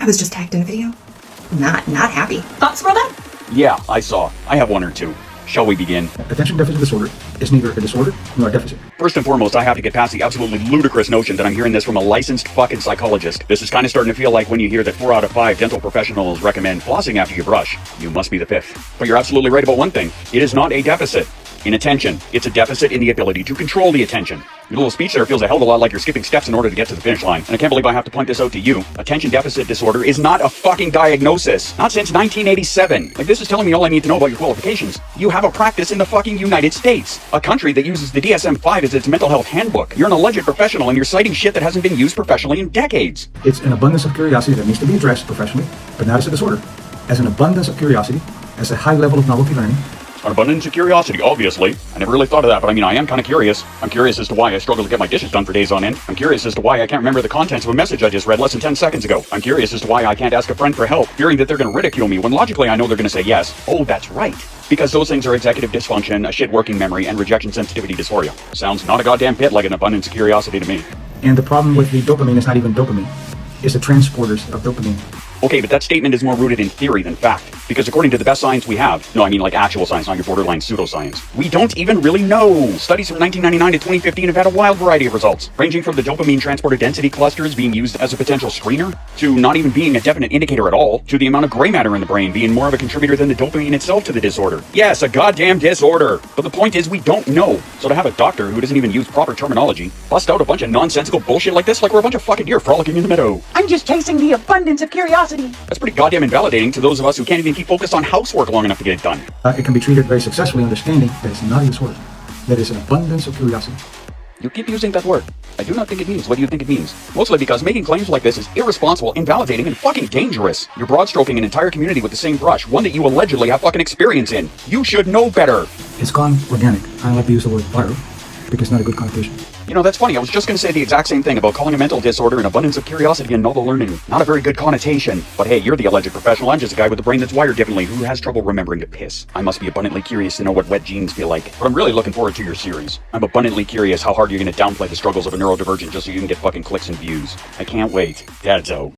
I was just tagged in a video. Not happy. Thoughts, SquirrelDad? Yeah, I saw. I have one or two. Shall we begin? Attention deficit disorder is neither a disorder nor a deficit. First and foremost, I have to get past the absolutely ludicrous notion that I'm hearing this from a licensed fucking psychologist. This is kind of starting to feel like when you hear that 4 out of 5 dental professionals recommend flossing after you brush. You must be the 5th. But you're absolutely right about one thing. It is not a deficit in attention. It's a deficit in the ability to control the attention. Your little speech there feels a hell of a lot like you're skipping steps in order to get to the finish line. And I can't believe I have to point this out to you. Attention deficit disorder is not a fucking diagnosis. Not since 1987. Like, this is telling me all I need to know about your qualifications. You have a practice in the fucking United States, a country that uses the DSM-5 as its mental health handbook. You're an alleged professional and you're citing shit that hasn't been used professionally in decades. It's an abundance of curiosity that needs to be addressed professionally, but not as a disorder. As an abundance of curiosity, as a high level of novelty learning. An abundance of curiosity, obviously. I never really thought of that, but I mean, I am kind of curious. I'm curious as to why I struggle to get my dishes done for days on end. I'm curious as to why I can't remember the contents of a message I just read less than 10 seconds ago. I'm curious as to why I can't ask a friend for help, fearing that they're going to ridicule me, when logically I know they're going to say yes. Oh, that's right. Because those things are executive dysfunction, a shit working memory, and rejection sensitivity dysphoria. Sounds not a goddamn bit like an abundance of curiosity to me. And the problem with the dopamine is not even dopamine. It's the transporters of dopamine. Okay, but that statement is more rooted in theory than fact. Because according to the best science we have, no, I mean like actual science, not your borderline pseudoscience, we don't even really know. Studies from 1999 to 2015 have had a wild variety of results, ranging from the dopamine transporter density clusters being used as a potential screener, to not even being a definite indicator at all, to the amount of gray matter in the brain being more of a contributor than the dopamine itself to the disorder. Yes, a goddamn disorder. But the point is, we don't know. So to have a doctor who doesn't even use proper terminology bust out a bunch of nonsensical bullshit like this, like we're a bunch of fucking deer frolicking in the meadow. I'm just chasing the abundance of curiosity. That's pretty goddamn invalidating to those of us who can't even keep focused on housework long enough to get it done. It can be treated very successfully, understanding that it's not a disorder. That is an abundance of curiosity. You keep using that word. I do not think it means what you think it means. Mostly because making claims like this is irresponsible, invalidating, and fucking dangerous. You're broad-stroking an entire community with the same brush, one that you allegedly have fucking experience in. You should know better. It's gone organic. I don't like to use the word viral because it's not a good connotation. You know, that's funny. I was just going to say the exact same thing about calling a mental disorder an abundance of curiosity and novel learning. Not a very good connotation. But hey, you're the alleged professional. I'm just a guy with a brain that's wired differently who has trouble remembering to piss. I must be abundantly curious to know what wet jeans feel like. But I'm really looking forward to your series. I'm abundantly curious how hard you're going to downplay the struggles of a neurodivergent just so you can get fucking clicks and views. I can't wait. Dad's out.